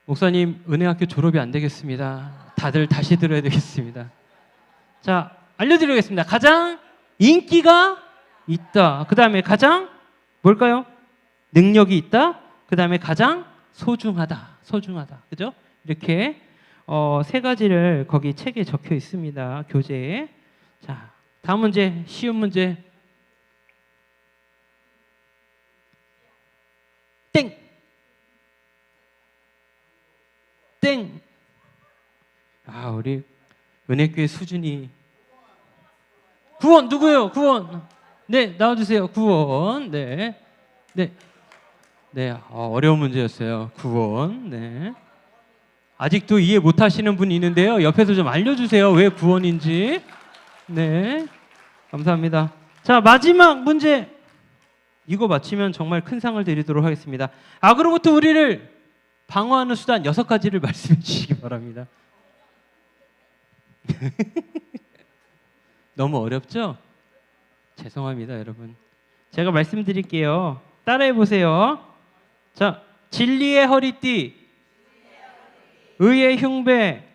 목사님, 은혜학교 졸업이 안 되겠습니다. 다들 다시 들어야 되겠습니다. 자, 알려드리겠습니다. 가장 인기가 있다. 그 다음에 가장 뭘까요? 능력이 있다. 그 다음에 가장 소중하다. 그죠? 이렇게 3가지를 거기 책에 적혀 있습니다. 교재에. 자, 다음 문제, 쉬운 문제. 땡. 우리 은혜교회 수준이. 구원 누구예요? 구원. 네, 나와주세요. 구원. 네. 어려운 문제였어요. 구원. 네. 아직도 이해 못하시는 분이 있는데요. 옆에서 좀 알려주세요. 왜 구원인지. 네, 감사합니다. 자, 마지막 문제. 이거 맞히면 정말 큰 상을 드리도록 하겠습니다. 악으로부터 우리를 방어하는 수단 6가지를 말씀해 주시기 바랍니다. 너무 어렵죠? 죄송합니다, 여러분. 제가 말씀드릴게요. 따라해 보세요. 자, 진리의 허리띠, 의의 흉배,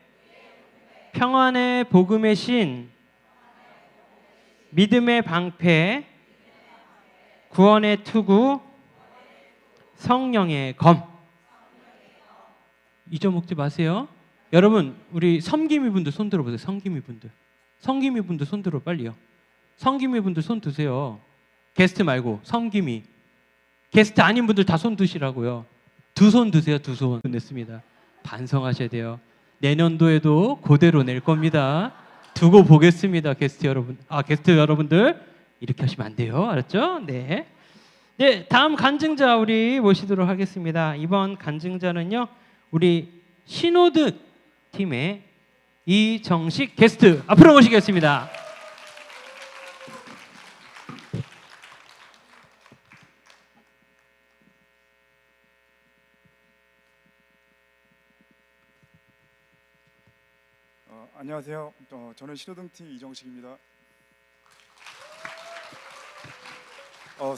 평안의 복음의 신, 믿음의 방패, 구원의 투구, 성령의 검. 잊어먹지 마세요. 여러분, 우리 섬김이 분들 손 들어보세요. 섬김이 분들 손 들어 빨리요. 섬김이 분들 손 드세요. 게스트 말고 섬김이. 게스트 아닌 분들 다 손 드시라고요. 2손 드세요. 2손. 냈습니다. 반성하셔야 돼요. 내년도에도 그대로 낼 겁니다. 두고 보겠습니다. 게스트 여러분들 이렇게 하시면 안 돼요. 알았죠? 네. 네, 다음 간증자 우리 모시도록 하겠습니다. 이번 간증자는요, 우리 신호드 팀의 이정식 게스트 앞으로 모시겠습니다. 안녕하세요. 저는 신호등팀 이정식입니다.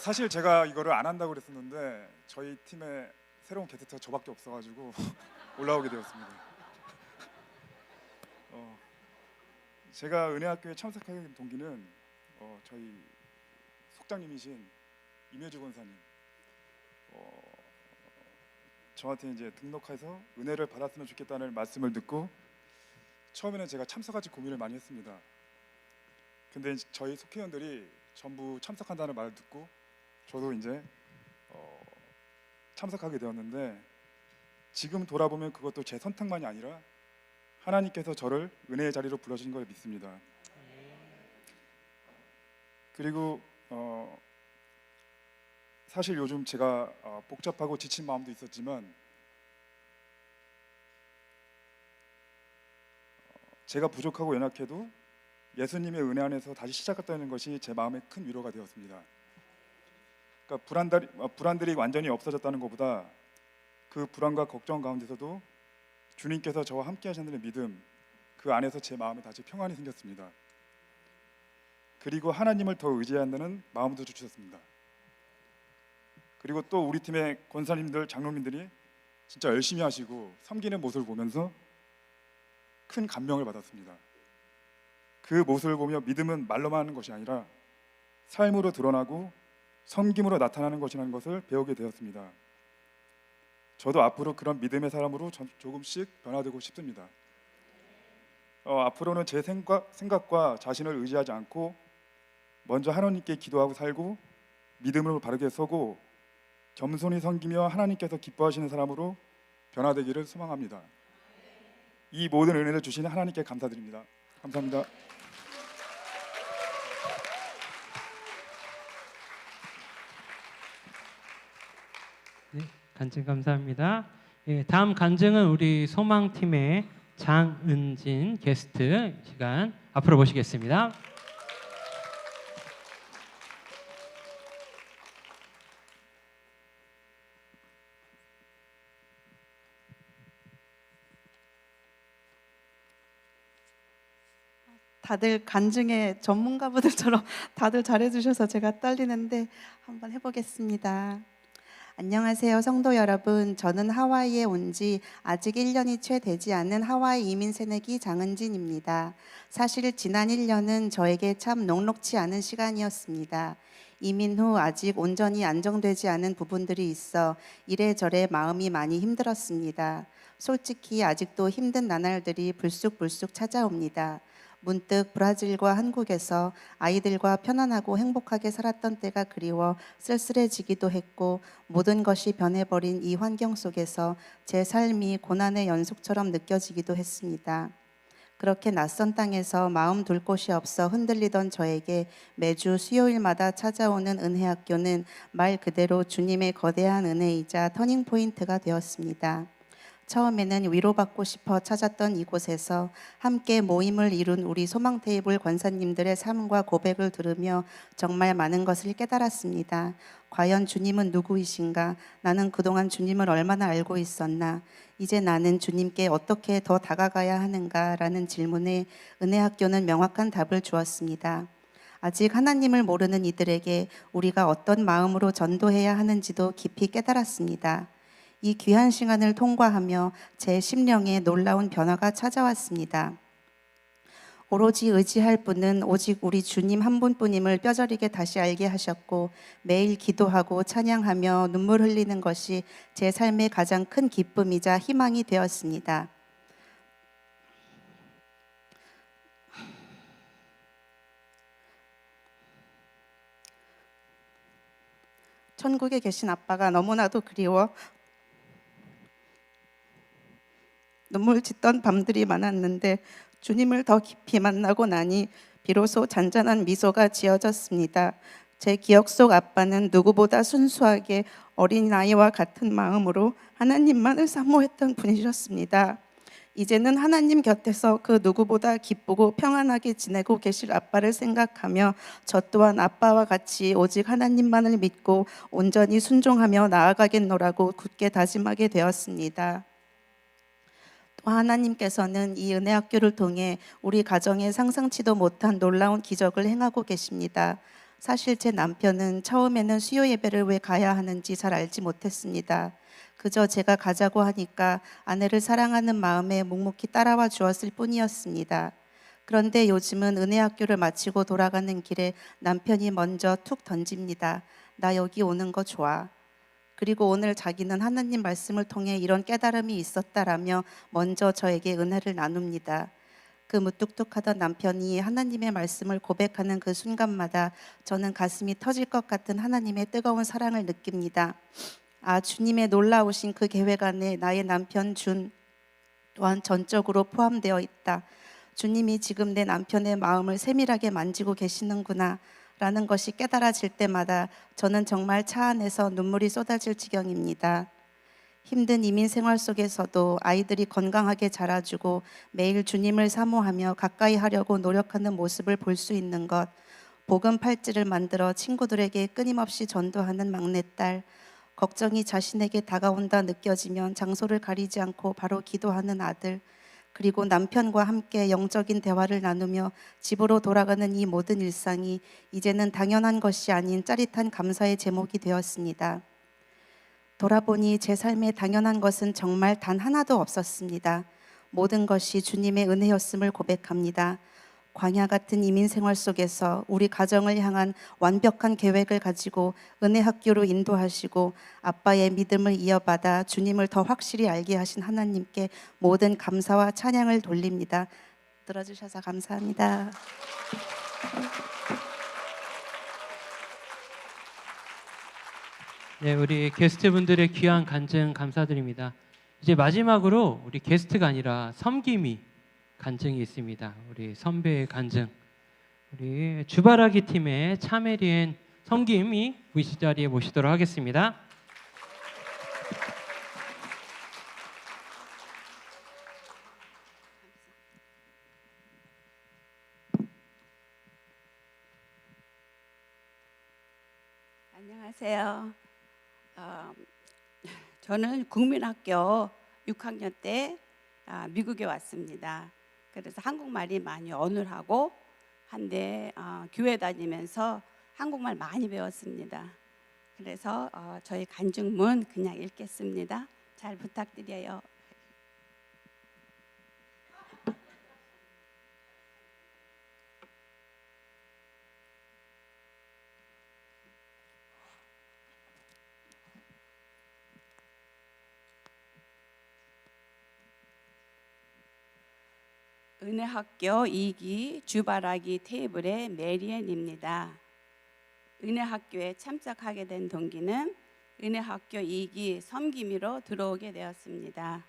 사실 제가 이거를 안 한다고 그랬었는데 저희 팀에 새로운 게스트가 저밖에 없어가지고 올라오게 되었습니다. 제가 은혜학교에 참석하게 된 동기는 저희 속장님이신 임혜주 권사님 저한테 이제 등록해서 은혜를 받았으면 좋겠다는 말씀을 듣고 처음에는 제가 참석할지 고민을 많이 했습니다. 근데 저희 속회원들이 전부 참석한다는 말을 듣고 저도 이제 참석하게 되었는데 지금 돌아보면 그것도 제 선택만이 아니라 하나님께서 저를 은혜의 자리로 불러주신 걸 믿습니다. 그리고 사실 요즘 제가 복잡하고 지친 마음도 있었지만 제가 부족하고 연약해도 예수님의 은혜 안에서 다시 시작했다는 것이 제 마음에 큰 위로가 되었습니다. 그러니까 불안들이 완전히 없어졌다는 것보다 그 불안과 걱정 가운데서도 주님께서 저와 함께 하신다는 믿음, 그 안에서 제 마음에 다시 평안이 생겼습니다. 그리고 하나님을 더 의지한다는 마음도 주셨습니다. 그리고 또 우리 팀의 권사님들, 장로님들이 진짜 열심히 하시고 섬기는 모습을 보면서 큰 감명을 받았습니다. 그 모습을 보며 믿음은 말로만 하는 것이 아니라 삶으로 드러나고 섬김으로 나타나는 것이라는 것을 배우게 되었습니다. 저도 앞으로 그런 믿음의 사람으로 조금씩 변화되고 싶습니다. 앞으로는 제 생각과 자신을 의지하지 않고 먼저 하나님께 기도하고 살고 믿음으로 바르게 서고 겸손히 섬기며 하나님께서 기뻐하시는 사람으로 변화되기를 소망합니다. 이 모든 은혜를 주신 하나님께 감사드립니다. 감사합니다. 네, 간증 감사합니다. 예, 다음 간증은 우리 소망팀의 장은진 게스트 시간 앞으로 모시겠습니다. 다들 간증의 전문가분들처럼 다들 잘해주셔서 제가 떨리는데 한번 해보겠습니다. 안녕하세요, 성도 여러분. 저는 하와이에 온 지 아직 1년이 채 되지 않은 하와이 이민 새내기 장은진입니다. 사실 지난 1년은 저에게 참 녹록치 않은 시간이었습니다. 이민 후 아직 온전히 안정되지 않은 부분들이 있어 이래저래 마음이 많이 힘들었습니다. 솔직히 아직도 힘든 나날들이 불쑥불쑥 찾아옵니다. 문득 브라질과 한국에서 아이들과 편안하고 행복하게 살았던 때가 그리워 쓸쓸해지기도 했고, 모든 것이 변해버린 이 환경 속에서 제 삶이 고난의 연속처럼 느껴지기도 했습니다. 그렇게 낯선 땅에서 마음 둘 곳이 없어 흔들리던 저에게 매주 수요일마다 찾아오는 은혜학교는 말 그대로 주님의 거대한 은혜이자 터닝포인트가 되었습니다. 처음에는 위로받고 싶어 찾았던 이곳에서 함께 모임을 이룬 우리 소망 테이블 권사님들의 삶과 고백을 들으며 정말 많은 것을 깨달았습니다. 과연 주님은 누구이신가? 나는 그동안 주님을 얼마나 알고 있었나? 이제 나는 주님께 어떻게 더 다가가야 하는가? 라는 질문에 은혜학교는 명확한 답을 주었습니다. 아직 하나님을 모르는 이들에게 우리가 어떤 마음으로 전도해야 하는지도 깊이 깨달았습니다. 이 귀한 시간을 통과하며 제 심령에 놀라운 변화가 찾아왔습니다. 오로지 의지할 분은 오직 우리 주님 한 분뿐임을 뼈저리게 다시 알게 하셨고, 매일 기도하고 찬양하며 눈물 흘리는 것이 제 삶의 가장 큰 기쁨이자 희망이 되었습니다. 천국에 계신 아빠가 너무나도 그리워 눈물 짓던 밤들이 많았는데 주님을 더 깊이 만나고 나니 비로소 잔잔한 미소가 지어졌습니다. 제 기억 속 아빠는 누구보다 순수하게 어린아이와 같은 마음으로 하나님만을 사모했던 분이셨습니다. 이제는 하나님 곁에서 그 누구보다 기쁘고 평안하게 지내고 계실 아빠를 생각하며 저 또한 아빠와 같이 오직 하나님만을 믿고 온전히 순종하며 나아가겠노라고 굳게 다짐하게 되었습니다. 하나님께서는 이 은혜학교를 통해 우리 가정에 상상치도 못한 놀라운 기적을 행하고 계십니다. 사실 제 남편은 처음에는 수요 예배를 왜 가야 하는지 잘 알지 못했습니다. 그저 제가 가자고 하니까 아내를 사랑하는 마음에 묵묵히 따라와 주었을 뿐이었습니다. 그런데 요즘은 은혜학교를 마치고 돌아가는 길에 남편이 먼저 툭 던집니다. 나 여기 오는 거 좋아. 그리고 오늘 자기는 하나님 말씀을 통해 이런 깨달음이 있었다라며 먼저 저에게 은혜를 나눕니다. 그 무뚝뚝하던 남편이 하나님의 말씀을 고백하는 그 순간마다 저는 가슴이 터질 것 같은 하나님의 뜨거운 사랑을 느낍니다. 아, 주님의 놀라우신 그 계획 안에 나의 남편 준 또한 전적으로 포함되어 있다. 주님이 지금 내 남편의 마음을 세밀하게 만지고 계시는구나 라는 것이 깨달아질 때마다 저는 정말 차 안에서 눈물이 쏟아질 지경입니다. 힘든 이민 생활 속에서도 아이들이 건강하게 자라주고 매일 주님을 사모하며 가까이 하려고 노력하는 모습을 볼 수 있는 것, 복음 팔찌를 만들어 친구들에게 끊임없이 전도하는 막내딸, 걱정이 자신에게 다가온다 느껴지면 장소를 가리지 않고 바로 기도하는 아들, 그리고 남편과 함께 영적인 대화를 나누며 집으로 돌아가는 이 모든 일상이 이제는 당연한 것이 아닌 짜릿한 감사의 제목이 되었습니다. 돌아보니 제 삶에 당연한 것은 정말 단 하나도 없었습니다. 모든 것이 주님의 은혜였음을 고백합니다. 광야 같은 이민 생활 속에서 우리 가정을 향한 완벽한 계획을 가지고 은혜 학교로 인도하시고 아빠의 믿음을 이어받아 주님을 더 확실히 알게 하신 하나님께 모든 감사와 찬양을 돌립니다. 들어주셔서 감사합니다. 네, 우리 게스트분들의 귀한 간증 감사드립니다. 이제 마지막으로 우리 게스트가 아니라 섬김이 간증이 있습니다. 우리 선배의 간증. 우리 주바라기 팀의 차메리엔 섬김이 VC 자리에 모시도록 하겠습니다. 안녕하세요. 저는 국민학교 6학년 때 미국에 왔습니다. 그래서 한국말이 많이 어눌하고 한데 교회 다니면서 한국말 많이 배웠습니다. 그래서 저희 간증문 그냥 읽겠습니다. 잘 부탁드려요. 은혜학교 2기 주바라기 테이블의 메리앤입니다. 은혜학교에 참석하게 된 동기는 은혜학교 2기 섬김이로 들어오게 되었습니다.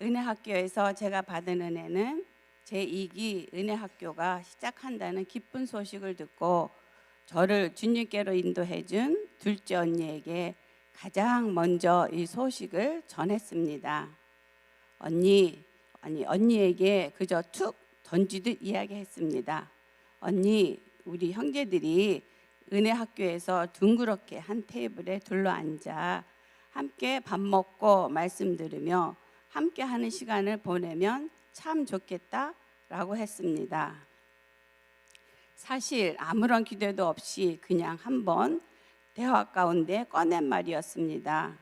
은혜학교에서 제가 받은 은혜는 제2기 은혜학교가 시작한다는 기쁜 소식을 듣고 저를 주님께로 인도해 준 둘째 언니에게 가장 먼저 이 소식을 전했습니다. 언니에게 그저 툭 던지듯 이야기했습니다. 언니, 우리 형제들이 은혜학교에서 둥그렇게 한 테이블에 둘러앉아 함께 밥 먹고 말씀 들으며 함께 하는 시간을 보내면 참 좋겠다라고 했습니다. 사실 아무런 기대도 없이 그냥 한번 대화 가운데 꺼낸 말이었습니다.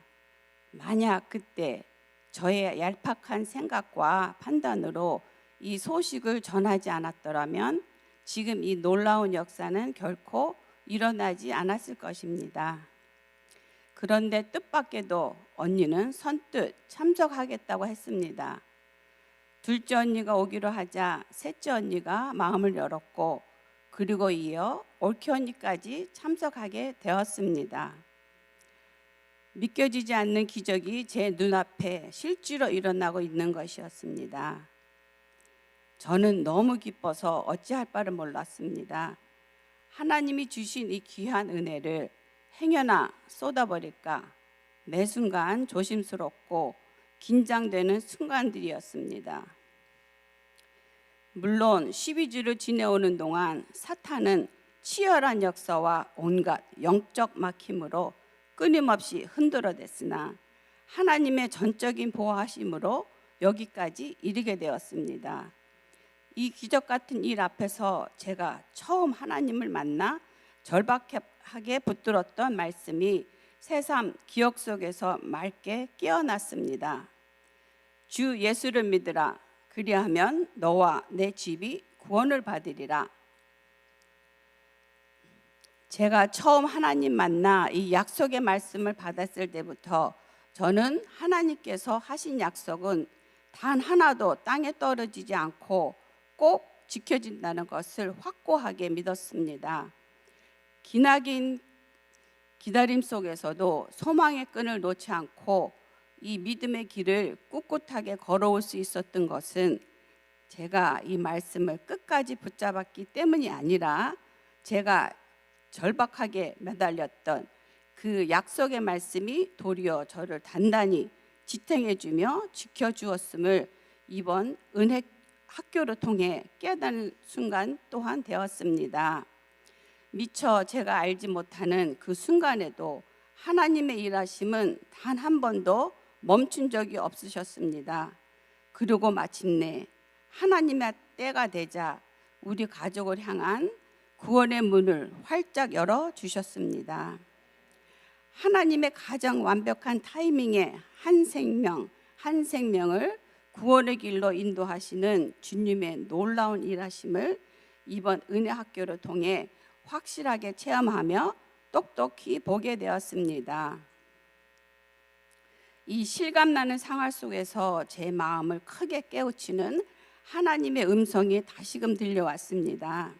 만약 그때 저의 얄팍한 생각과 판단으로 이 소식을 전하지 않았더라면 지금 이 놀라운 역사는 결코 일어나지 않았을 것입니다. 그런데 뜻밖에도 언니는 선뜻 참석하겠다고 했습니다. 둘째 언니가 오기로 하자 셋째 언니가 마음을 열었고 그리고 이어 올케 언니까지 참석하게 되었습니다. 믿겨지지 않는 기적이 제 눈앞에 실제로 일어나고 있는 것이었습니다. 저는 너무 기뻐서 어찌할 바를 몰랐습니다. 하나님이 주신 이 귀한 은혜를 행여나 쏟아버릴까 매 순간 조심스럽고 긴장되는 순간들이었습니다. 물론 12주를 지내오는 동안 사탄은 치열한 역사와 온갖 영적 막힘으로 끊임없이 흔들어댔으나 하나님의 전적인 보호하심으로 여기까지 이르게 되었습니다. 이 기적 같은 일 앞에서 제가 처음 하나님을 만나 절박하게 붙들었던 말씀이 새삼 기억 속에서 맑게 깨어났습니다. 주 예수를 믿으라. 그리하면 너와 내 집이 구원을 받으리라. 제가 처음 하나님 만나 이 약속의 말씀을 받았을 때부터 저는 하나님께서 하신 약속은 단 하나도 땅에 떨어지지 않고 꼭 지켜진다는 것을 확고하게 믿었습니다. 기나긴 기다림 속에서도 소망의 끈을 놓지 않고 이 믿음의 길을 꿋꿋하게 걸어올 수 있었던 것은 제가 이 말씀을 끝까지 붙잡았기 때문이 아니라 제가 절박하게 매달렸던 그 약속의 말씀이 도리어 저를 단단히 지탱해 주며 지켜 주었음을 이번 은혜 학교를 통해 깨닫는 순간 또한 되었습니다. 미처 제가 알지 못하는 그 순간에도 하나님의 일하심은 단 한 번도 멈춘 적이 없으셨습니다. 그리고 마침내 하나님의 때가 되자 우리 가족을 향한 구원의 문을 활짝 열어 주셨습니다. 하나님의 가장 완벽한 타이밍에 한 생명을 구원의 길로 인도하시는 주님의 놀라운 일하심을 이번 은혜 학교를 통해 확실하게 체험하며 똑똑히 보게 되었습니다. 이 실감나는 생활 속에서 제 마음을 크게 깨우치는 하나님의 음성이 다시금 들려왔습니다.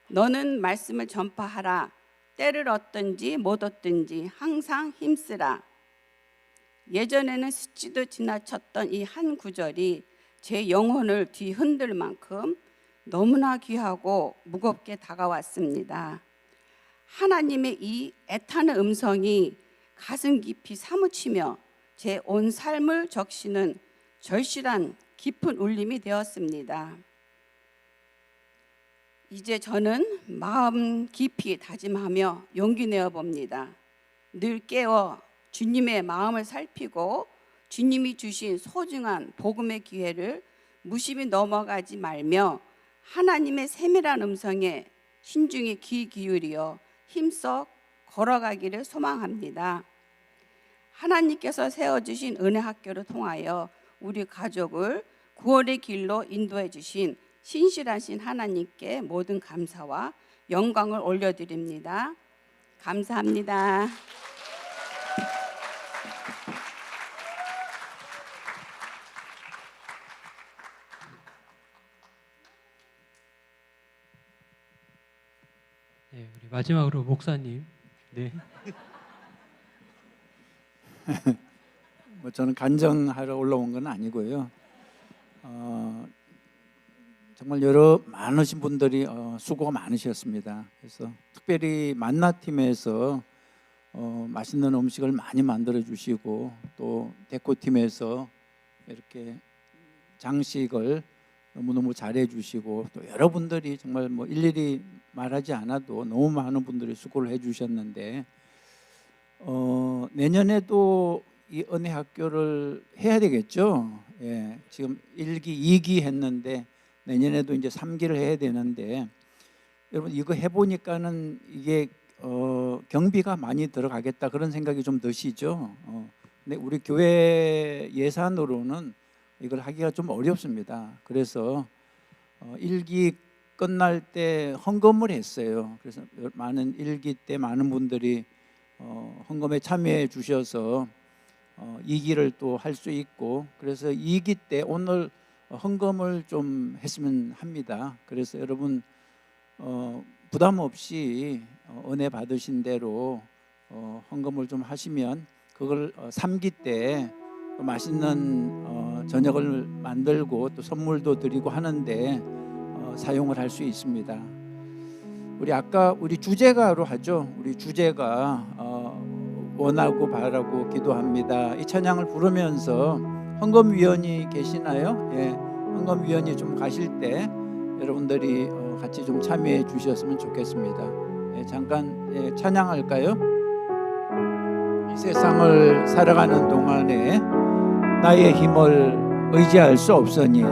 너는 말씀을 전파하라. 때를 얻든지 못 얻든지 항상 힘쓰라. 예전에는 스치듯 지나쳤던 이 한 구절이 제 영혼을 뒤흔들 만큼 너무나 귀하고 무겁게 다가왔습니다. 하나님의 이 애타는 음성이 가슴 깊이 사무치며 제 온 삶을 적시는 절실한 깊은 울림이 되었습니다. 이제 저는 마음 깊이 다짐하며 용기 내어 봅니다. 늘 깨어 주님의 마음을 살피고 주님이 주신 소중한 복음의 기회를 무심히 넘어가지 말며 하나님의 세밀한 음성에 신중히 귀 기울여 힘써 걸어가기를 소망합니다. 하나님께서 세워주신 은혜 학교를 통하여 우리 가족을 구원의 길로 인도해 주신 신실하신 하나님께 모든 감사와 영광을 올려드립니다. 감사합니다. 네, 우리 마지막으로 목사님. 네. 뭐 저는 간증하러 올라온 건 아니고요. 정말 많으신 분들이 수고가 많으셨습니다. 그래서 특별히 만나팀에서 맛있는 음식을 많이 만들어 주시고 또 데코팀에서 이렇게 장식을 너무너무 잘해 주시고 또 여러분들이 정말 뭐 일일이 말하지 않아도 너무 많은 분들이 수고를 해 주셨는데 내년에도 이 은혜 학교를 해야 되겠죠. 예, 지금 1기, 2기 했는데 내년에도 이제 3기를 해야 되는데 여러분 이거 해보니까는 이게 경비가 많이 들어가겠다 그런 생각이 좀 드시죠. 근데 우리 교회 예산으로는 이걸 하기가 좀 어렵습니다. 그래서 1기 끝날 때 헌금을 했어요. 그래서 많은 1기 때 많은 분들이 헌금에 참여해 주셔서 2기를 또 할 수 있고 그래서 2기 때 오늘 헌금을 좀 했으면 합니다. 그래서 여러분 부담 없이 은혜 받으신 대로 헌금을 좀 하시면 그걸 3기 때 맛있는 저녁을 만들고 또 선물도 드리고 하는데 사용을 할 수 있습니다. 우리 아까 우리 주제가로 하죠. 우리 주제가 원하고 바라고 기도합니다. 이 찬양을 부르면서 헌금위원이 계시나요? 예, 헌금위원이 좀 가실 때 여러분들이 같이 좀 참여해 주셨으면 좋겠습니다. 예, 잠깐 찬양할까요? 이 세상을 살아가는 동안에 나의 힘을 의지할 수 없으니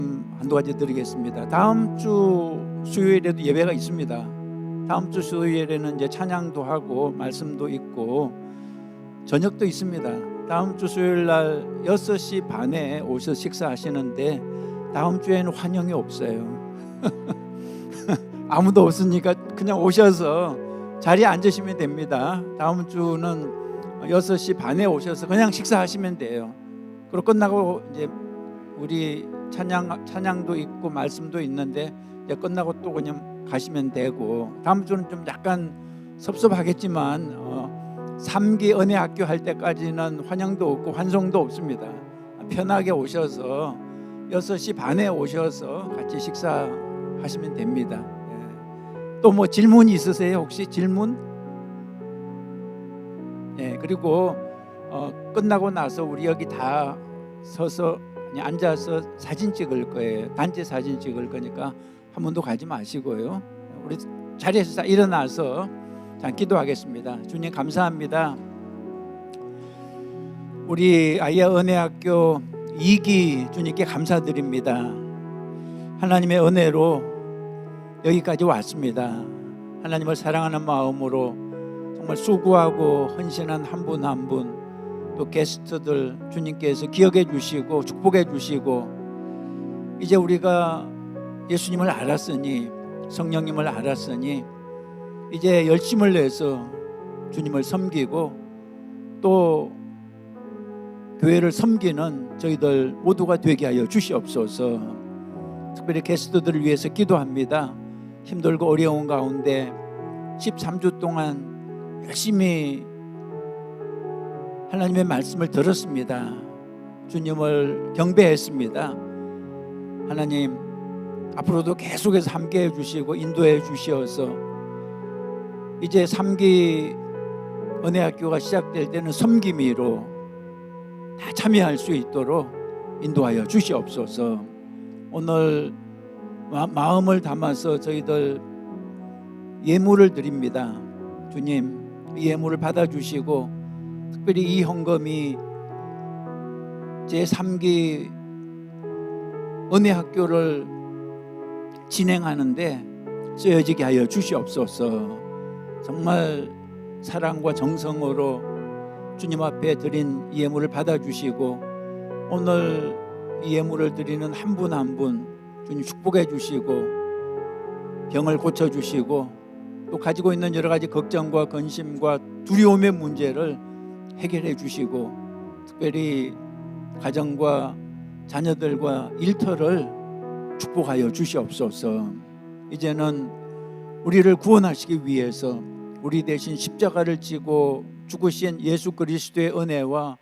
한두 가지 드리겠습니다. 다음 주 수요일에도 예배가 있습니다. 다음 주 수요일에는 이제 찬양도 하고 말씀도 있고 저녁도 있습니다. 다음 주 수요일 날 6시 반에 오셔서 식사하시는데 다음 주에는 환영이 없어요. 아무도 없으니까 그냥 오셔서 자리에 앉으시면 됩니다. 다음 주는 6시 반에 오셔서 그냥 식사하시면 돼요. 그리고 끝나고 이제 우리 찬양도 있고 말씀도 있는데 이제 끝나고 또 그냥 가시면 되고, 다음 주는 좀 약간 섭섭하겠지만 3기 은혜학교 할 때까지는 환영도 없고 환송도 없습니다. 편하게 오셔서 6시 반에 오셔서 같이 식사하시면 됩니다. 또 뭐 질문이 있으세요? 혹시 질문? 그리고 끝나고 나서 우리 여기 다 서서 그냥 앉아서 사진 찍을 거예요. 단체 사진 찍을 거니까 한 번도 가지 마시고요. 우리 자리에서 일어나서 자, 기도하겠습니다. 주님 감사합니다. 우리 아이야 은혜학교 2기 주님께 감사드립니다. 하나님의 은혜로 여기까지 왔습니다. 하나님을 사랑하는 마음으로 정말 수고하고 헌신한 한 분 한 분, 또 게스트들 주님께서 기억해 주시고 축복해 주시고, 이제 우리가 예수님을 알았으니, 성령님을 알았으니 이제 열심을 내서 주님을 섬기고 또 교회를 섬기는 저희들 모두가 되게 하여 주시옵소서. 특별히 게스트들을 위해서 기도합니다. 힘들고 어려운 가운데 13주 동안 열심히 하나님의 말씀을 들었습니다. 주님을 경배했습니다. 하나님 앞으로도 계속해서 함께해 주시고 인도해 주시어서 이제 3기 은혜학교가 시작될 때는 섬김이로 다 참여할 수 있도록 인도하여 주시옵소서. 오늘 마음을 담아서 저희들 예물을 드립니다. 주님, 이 예물을 받아주시고 특별히 이 헌금이 제3기 은혜학교를 진행하는데 쓰여지게 하여 주시옵소서. 정말 사랑과 정성으로 주님 앞에 드린 이 예물을 받아주시고 오늘 이 예물을 드리는 한 분 한 분 주님 축복해 주시고 병을 고쳐주시고 또 가지고 있는 여러 가지 걱정과 근심과 두려움의 문제를 해결해 주시고 특별히 가정과 자녀들과 일터를 축복하여 주시옵소서. 이제는 우리를 구원하시기 위해서 우리 대신 십자가를 지고 죽으신 예수 그리스도의 은혜와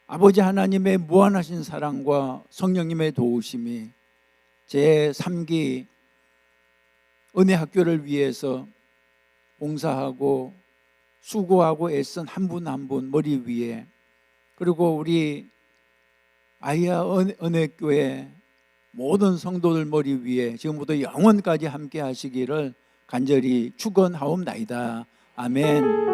아버지 하나님의 무한하신 사랑과 성령님의 도우심이 제3기 은혜학교를 위해서 봉사하고 수고하고 애쓴 한 분 한 분 머리 위에, 그리고 우리 아이야 은혜교회 모든 성도들 머리 위에 지금부터 영원까지 함께 하시기를 간절히 축원하옵나이다. 아멘.